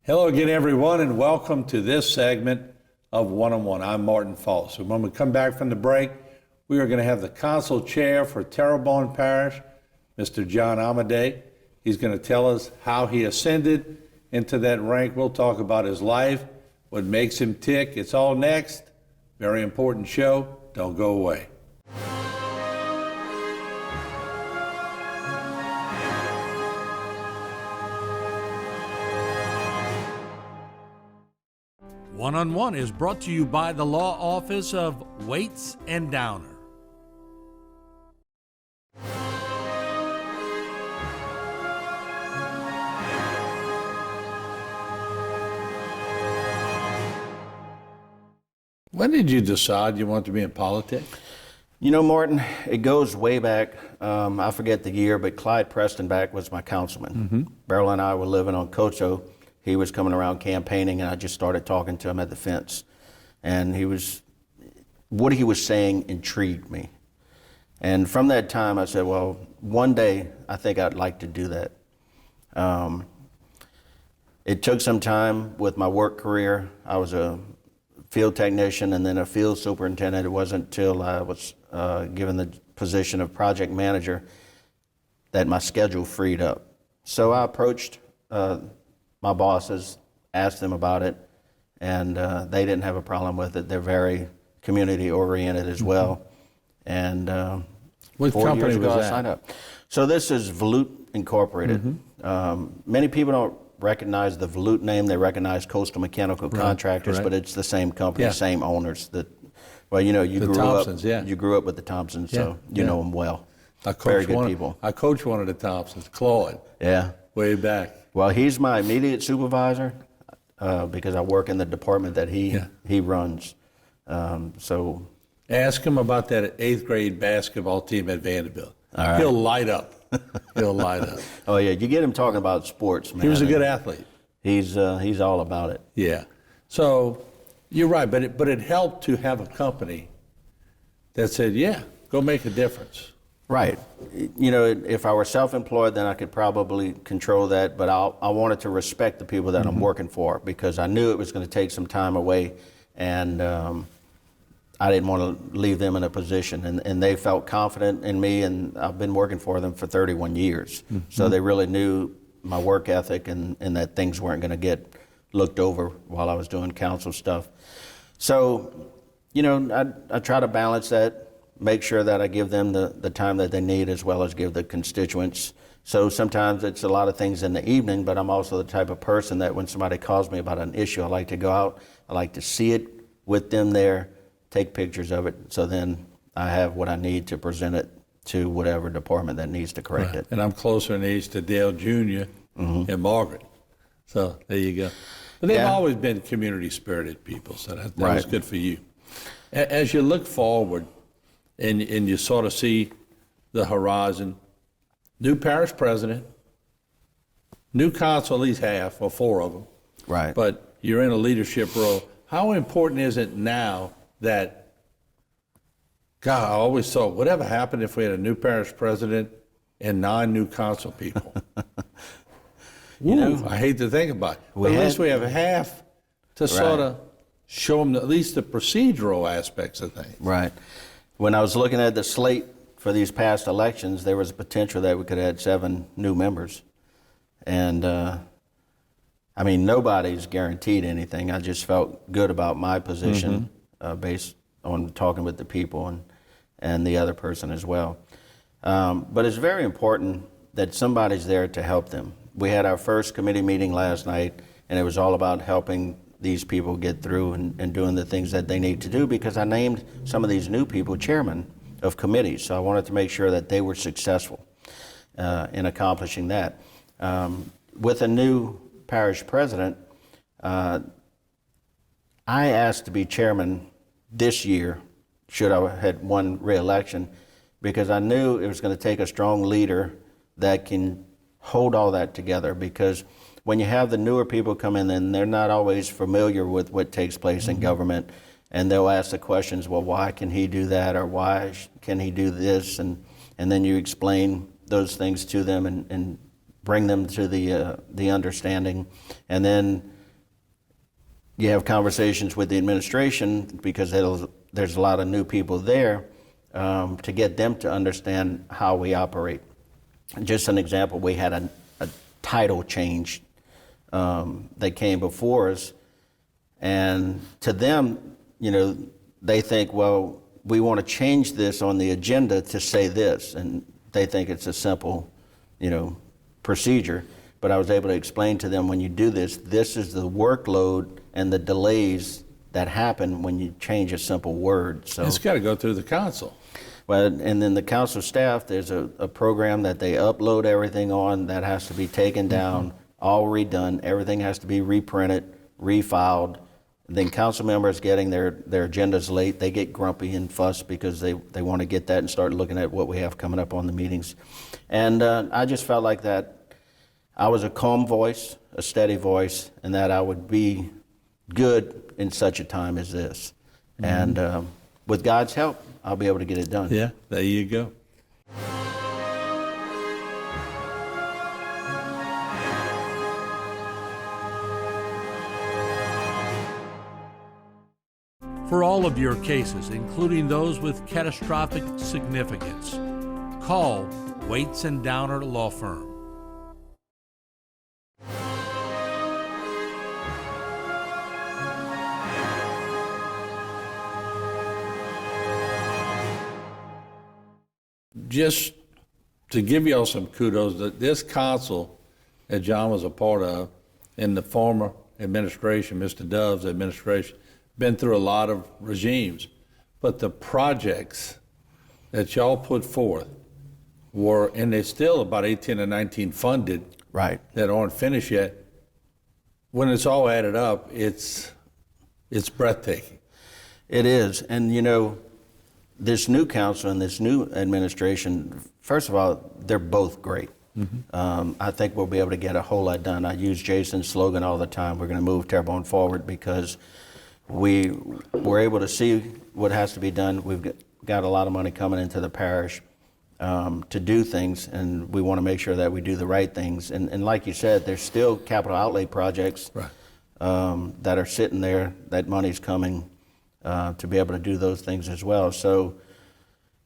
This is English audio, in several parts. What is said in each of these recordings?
Hello again, everyone, and welcome to this segment of One-on-One. I'm Martin Falls. So when we come back from the break, we are going to have the Consul Chair for Terrebonne Parish, Mr. John Amedee. He's going to tell us how he ascended into that rank. We'll talk about his life, what makes him tick. It's all next. Very important show. Don't go away. One-on-One is brought to you by the Law Office of Waits and Downer. When did you decide you wanted to be in politics? You know, Martin, it goes way back. I forget the year, but Clyde Prestonback was my councilman. Beryl and I were living on Cocho. He was coming around campaigning, and I just started talking to him at the fence. And what he was saying intrigued me. And from that time, I said, well, one day I think I'd like to do that. It took some time with my work career. I was a field technician and then a field superintendent. It wasn't until I was given the position of project manager that my schedule freed up. So I approached my bosses, asked them about it, and they didn't have a problem with it. They're very community-oriented as well. And what 4 company years ago, was I that? signed up. So this is Volute Incorporated. Many people don't recognize the Volute name. They recognize Coastal Mechanical Contractors, correct. but it's the same company, Yeah. same owners. Well, you know, you The grew Thompsons, up. yeah. You grew up with the Thompsons, so you know them well. Very good people. I coached one of the Thompsons, Claude, Yeah. way back. Well, he's my immediate supervisor because I work in the department that he runs. So Ask him about that 8th grade basketball team at Vanderbilt. All right. He'll light up. He'll light up. oh yeah, you get him talking about sports, man. He was a good athlete. He's all about it. Yeah. So you're right, but it helped to have a company that said, yeah, go make a difference. Right. You know, if I were self-employed, then I could probably control that, but I wanted to respect the people that I'm working for because I knew it was going to take some time away, and I didn't want to leave them in a position. And they felt confident in me, and I've been working for them for 31 years. So they really knew my work ethic and that things weren't going to get looked over while I was doing council stuff. So, you know, I try to balance that. Make sure that I give them the time that they need as well as give the constituents. So sometimes it's a lot of things in the evening, but I'm also the type of person that when somebody calls me about an issue, I like to go out, I like to see it with them there, take pictures of it, so then I have what I need to present it to whatever department that needs to correct it. And I'm closer in age to Dale Jr. And Margaret. So there you go. But they've always been community-spirited people, so that was good for you. As you look forward, and you sort of see the horizon, new parish president, new council, at least half or 4 of them. Right. But you're in a leadership role. How important is it now that, God, I always thought, whatever happened if we had a new parish president and 9 new council people? You know, I hate to think about it. But at least we have half to sort of show them at least the procedural aspects of things. Right. When I was looking at the slate for these past elections, there was a potential that we could add 7 new members. And, I mean, nobody's guaranteed anything. I just felt good about my position based on talking with the people and the other person as well. But it's very important that somebody's there to help them. We had our first committee meeting last night, and it was all about helping these people get through and doing the things that they need to do, because I named some of these new people chairman of committees. So I wanted to make sure that they were successful in accomplishing that. With a new parish president, I asked to be chairman this year, should I had won re-election, because I knew it was going to take a strong leader that can hold all that together, because when you have the newer people come in, then they're not always familiar with what takes place in government, and they'll ask the questions, well, why can he do that, or why can he do this, and then you explain those things to them, and bring them to the understanding, and then you have conversations with the administration because there's a lot of new people there to get them to understand how we operate. Just an example, we had a title change that came before us, and to them, they think, well, we want to change this on the agenda to say this, and they think it's a simple, procedure. But I was able to explain to them, when you do this, this is the workload and the delays that happen when you change a simple word. So It's got to go through the council. well, and then the council staff, there's a program that they upload everything on that has to be taken down, all redone. Everything has to be reprinted, refiled. Then council members getting their agendas late, they get grumpy and fuss because they want to get that and start looking at what we have coming up on the meetings. And I just felt like that I was a calm voice, a steady voice, and that I would be good in such a time as this. And with God's help, I'll be able to get it done. Yeah, there you go. For all of your cases, including those with catastrophic significance, call Waits and Downer Law Firm. Just to give y'all some kudos, that this council that John was a part of in the former administration, Mr. Dove's administration, been through a lot of regimes. But the projects that y'all put forth were, and they're still about 18 or 19 funded, Right. that aren't finished yet. When it's all added up, it's breathtaking. It is. And, this new council and this new administration, first of all, they're both great. I think we'll be able to get a whole lot done. I use Jason's slogan all the time, we're going to move Terrebonne forward, because we're able to see what has to be done. We've got a lot of money coming into the parish to do things, and we want to make sure that we do the right things. And like you said, there's still capital outlay projects that are sitting there. That money's coming to be able to do those things as well. So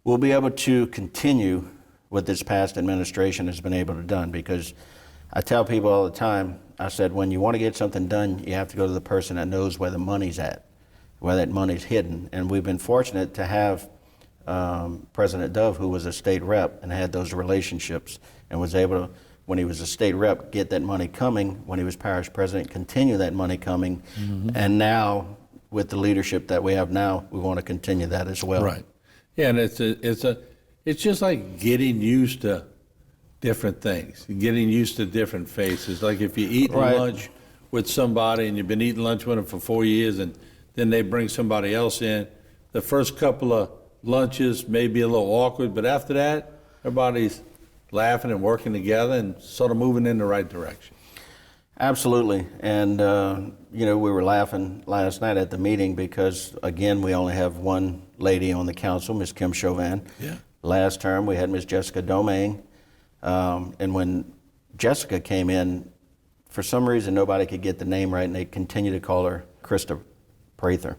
we'll be able to continue what this past administration has been able to done, because I tell people all the time, I said, when you want to get something done, you have to go to the person that knows where the money's at, where that money's hidden. And we've been fortunate to have President Dove, who was a state rep and had those relationships and was able to, when he was a state rep, get that money coming. When he was parish president, continue that money coming. And now, with the leadership that we have now, we want to continue that as well. Right. Yeah, and it's just like getting used to different things, getting used to different faces. Like if you eat lunch with somebody and you've been eating lunch with them for 4 years, and then they bring somebody else in, the first couple of lunches may be a little awkward, but after that, everybody's laughing and working together and sort of moving in the right direction. Absolutely. And, we were laughing last night at the meeting because, again, we only have one lady on the council, Ms. Kim Chauvin. Yeah. Last term, we had Ms. Jessica Domingue. And when Jessica came in, for some reason, nobody could get the name right, and they continued to call her Krista Prather.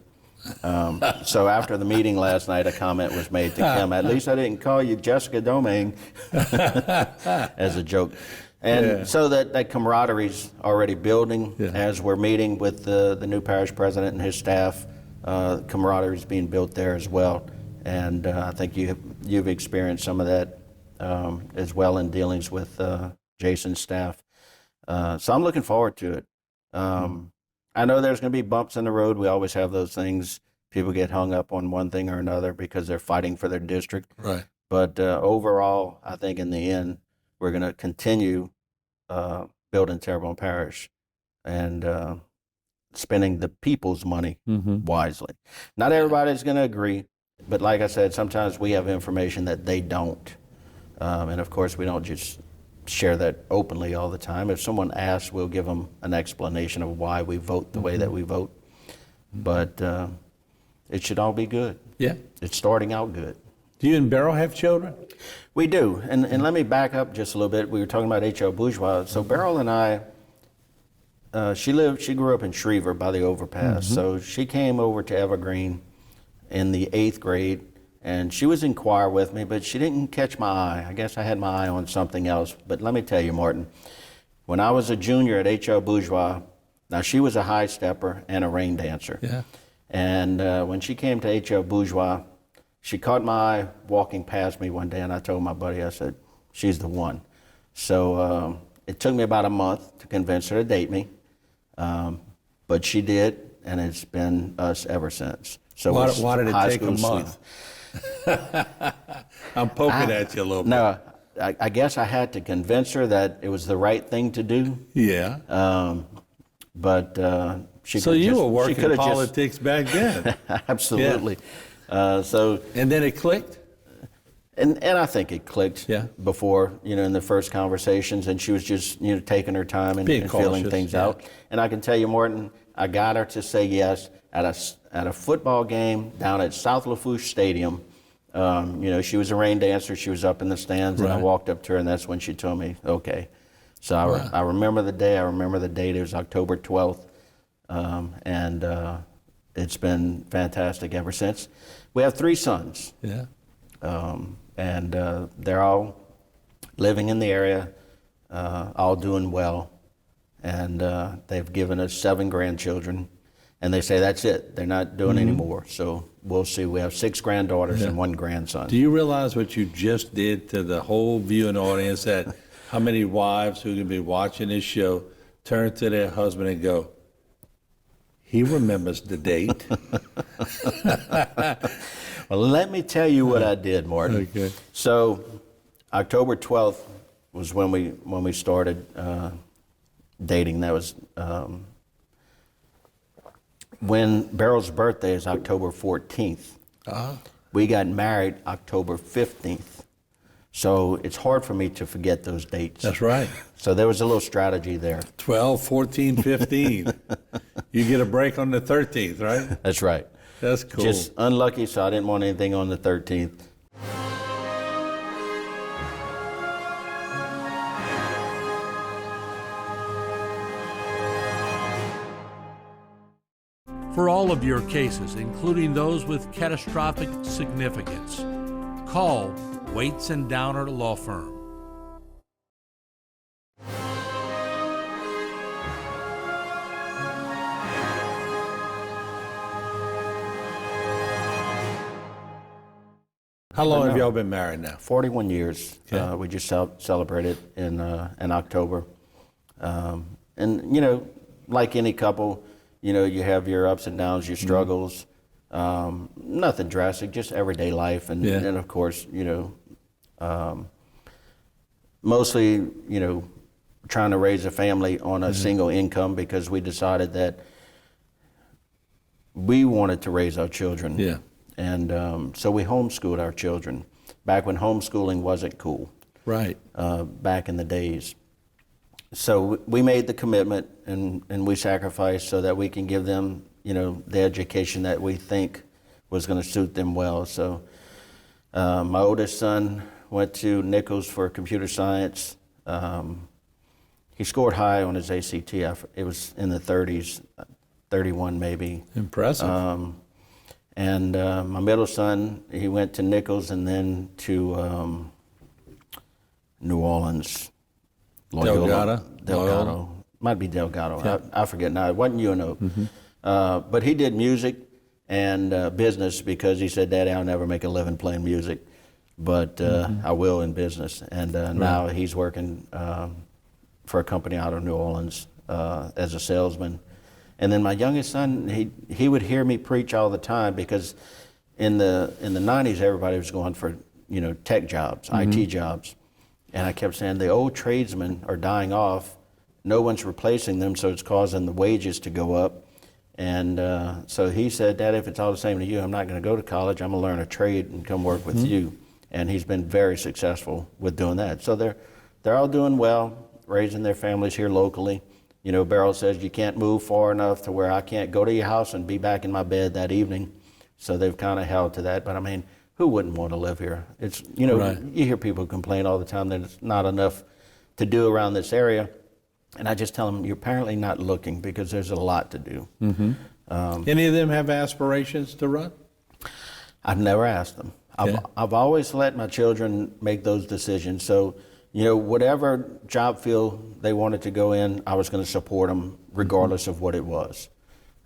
So after the meeting last night, a comment was made to Kim, at least I didn't call you Jessica Domingue, as a joke. And so that camaraderie's already building as we're meeting with the new parish president and his staff. Camaraderie's being built there as well. And I think you've experienced some of that as well in dealings with Jason's staff. So I'm looking forward to it. I know there's going to be bumps in the road. We always have those things. People get hung up on one thing or another because they're fighting for their district. Right. But overall, I think in the end, we're going to continue building Terrebonne Parish and spending the people's money wisely. Not everybody's going to agree, but like I said, sometimes we have information that they don't. And of course, we don't just share that openly all the time. If someone asks, we'll give them an explanation of why we vote the way that we vote. But it should all be good. Yeah. It's starting out good. Do you and Beryl have children? We do, and let me back up just a little bit. We were talking about H.L. Bourgeois. So Beryl and I, she grew up in Schriever by the overpass. So she came over to Evergreen in the 8th grade, and she was in choir with me, but she didn't catch my eye. I guess I had my eye on something else. But let me tell you, Martin, when I was a junior at H.L. Bourgeois, now she was a high stepper and a rain dancer. Yeah. And when she came to H.L. Bourgeois, she caught my eye walking past me one day, and I told my buddy, I said, she's the one. So it took me about a month to convince her to date me, but she did, and it's been us ever since. So Why did it high take a school month? I'm poking at you a little bit. No, I guess I had to convince her that it was the right thing to do. Yeah. But she So could you just, were working just, politics back then. absolutely. And then it clicked? And I think it clicked before, in the first conversations, and she was just, taking her time and feeling things out. And I can tell you, Morton, I got her to say yes at a football game down at South Lafourche Stadium. She was a rain dancer. She was up in the stands, and I walked up to her, and that's when she told me, okay. So I remember the day. I remember the date. It was October 12th, and it's been fantastic ever since. We have 3 sons. Yeah. And they're all living in the area, all doing well, and they've given us 7 grandchildren, and they say that's it. They're not doing any more. So we'll see. We have 6 granddaughters and 1 grandson. Do you realize what you just did to the whole viewing audience, that how many wives who can be watching this show turn to their husband and go, he remembers the date? Well, let me tell you what I did, Martin. Okay. So October 12th was when we started dating. That was when Beryl's birthday is October 14th. We got married October 15th. So it's hard for me to forget those dates. That's right. So there was a little strategy there. 12, 14, 15. You get a break on the 13th, right? That's right. That's cool. Just unlucky, so I didn't want anything on the 13th. For all of your cases, including those with catastrophic significance, call Waits and Downer Law Firm. How long have y'all been married now? 41 years. Okay. We just celebrated in October. And, like any couple, you have your ups and downs, your struggles. Nothing drastic, just everyday life. And of course, mostly, trying to raise a family on a single income, because we decided that we wanted to raise our children. Yeah. And so we homeschooled our children back when homeschooling wasn't cool. Right. Back in the days. So we made the commitment, and we sacrificed so that we can give them, the education that we think was going to suit them well. So my oldest son went to Nichols for computer science. He scored high on his ACT. It was in the 30s, 31 maybe. Impressive. And my middle son, he went to Nichols and then to New Orleans. Delgado. Might be Delgado. Yeah. I forget now. It wasn't UNO. But he did music and business, because he said, Daddy, I'll never make a living playing music, but I will in business. And now he's working for a company out of New Orleans as a salesman. And then my youngest son, he would hear me preach all the time, because in the 90s, everybody was going for, tech jobs, IT jobs. And I kept saying, the old tradesmen are dying off. No one's replacing them, so it's causing the wages to go up. And so he said, Dad, if it's all the same to you, I'm not going to go to college. I'm going to learn a trade and come work with you. And he's been very successful with doing that. So they're all doing well, raising their families here locally. Beryl says you can't move far enough to where I can't go to your house and be back in my bed that evening. So they've kind of held to that. But I mean, who wouldn't want to live here? It's, you know, Right. you hear people complain all the time that it's not enough to do around this area. And I just tell them, you're apparently not looking, because there's a lot to do. Any of them have aspirations to run? I've never asked them. Okay. I've always let my children make those decisions. So, you know, whatever job field they wanted to go in, I was going to support them regardless of what it was.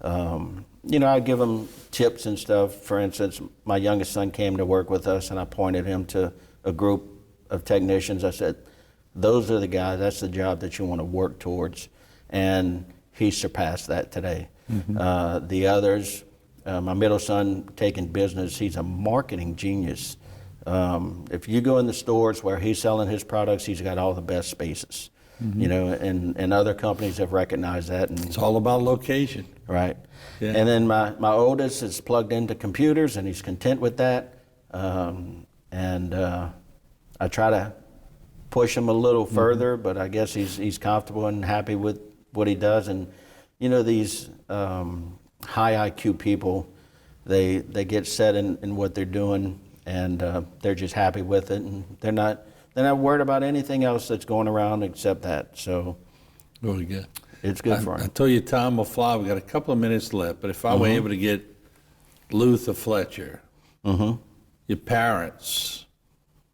You know, I'd give them tips and stuff. For instance, my youngest son came to work with us, and I pointed him to a group of technicians. I said, those are the guys, that's the job that you want to work towards. And he surpassed that today. The others, my middle son taking business, he's a marketing genius. If you go in the stores where he's selling his products, he's got all the best spaces. You know, and other companies have recognized that. And It's all about location. right. Yeah. And then my oldest is plugged into computers, and he's content with that. I try to push him a little further, but I guess he's comfortable and happy with what he does. And you know, these high IQ people, they get set in what they're doing, and they're just happy with it, and they're not worried about anything else that's going around except that. So Really good. it's good for I him. told you time will fly. We've got a couple of minutes left, but if I were able to get Luther Fletcher, your parents,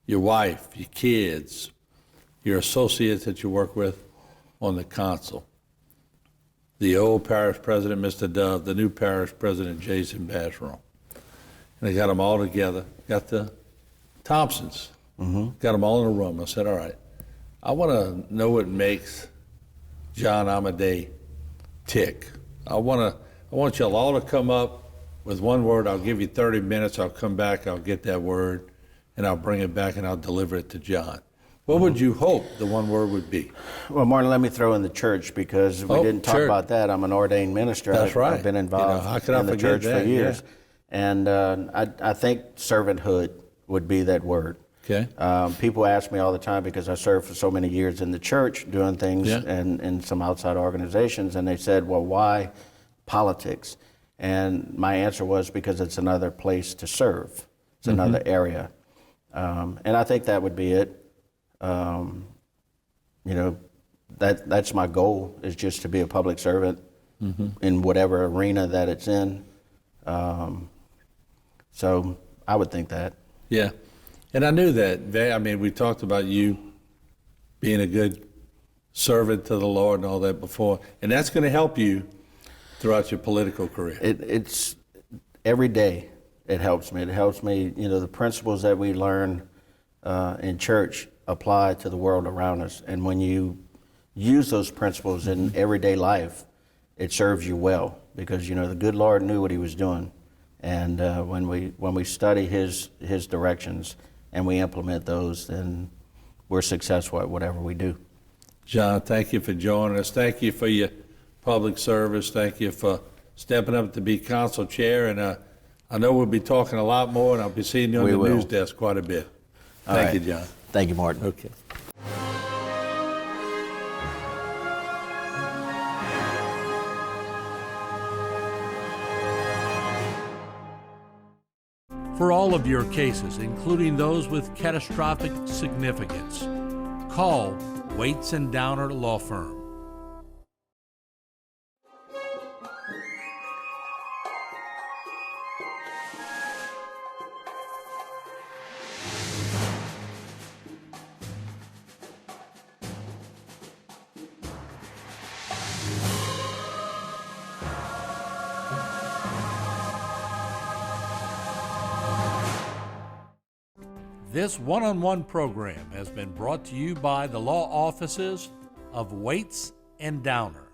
your wife, your kids, your associates that you work with on the council, the old parish president, Mr. Dove, the new parish president, Jason Basharon, and I got them all together, got the Thompsons, got them all in a room. I said, all right, I want to know what makes John Amedee tick. I want y'all all to come up with one word. I'll give you 30 minutes. I'll come back. I'll get that word, and I'll bring it back, and I'll deliver it to John. What would you hope the one word would be? Well, Martin, let me throw in the church, because we didn't talk church. about that. I'm an ordained minister. That's right. I've been You know, involved how could I in the forget church that? for years. Yeah. And I think servanthood would be that word. Okay. People ask me all the time, because I served for so many years in the church doing things Yeah. and in some outside organizations, and they said, well, why politics? And my answer was, because it's another place to serve. It's another area. And I think that would be it. You know, that's my goal, is just to be a public servant in whatever arena that it's in. So I would think that. Yeah. And I knew that. I mean, we talked about you being a good servant to the Lord and all that before, and that's going to help you throughout your political career. It's every day it helps me. It helps me, you know, the principles that we learn in church apply to the world around us. And when you use those principles in everyday life, it serves you well, because, you know, the good Lord knew what he was doing. And when we study his directions and we implement those, then we're successful at whatever we do. John, thank you for joining us. Thank you for your public service. Thank you for stepping up to be council chair. And I know we'll be talking a lot more, and I'll be seeing you on We the will. news desk quite a bit. All Thank right. you, John. Thank you, Martin. Okay. For all of your cases, including those with catastrophic significance, call Waits and Downer Law Firm. This one-on-one program has been brought to you by the law offices of Waits and Downer.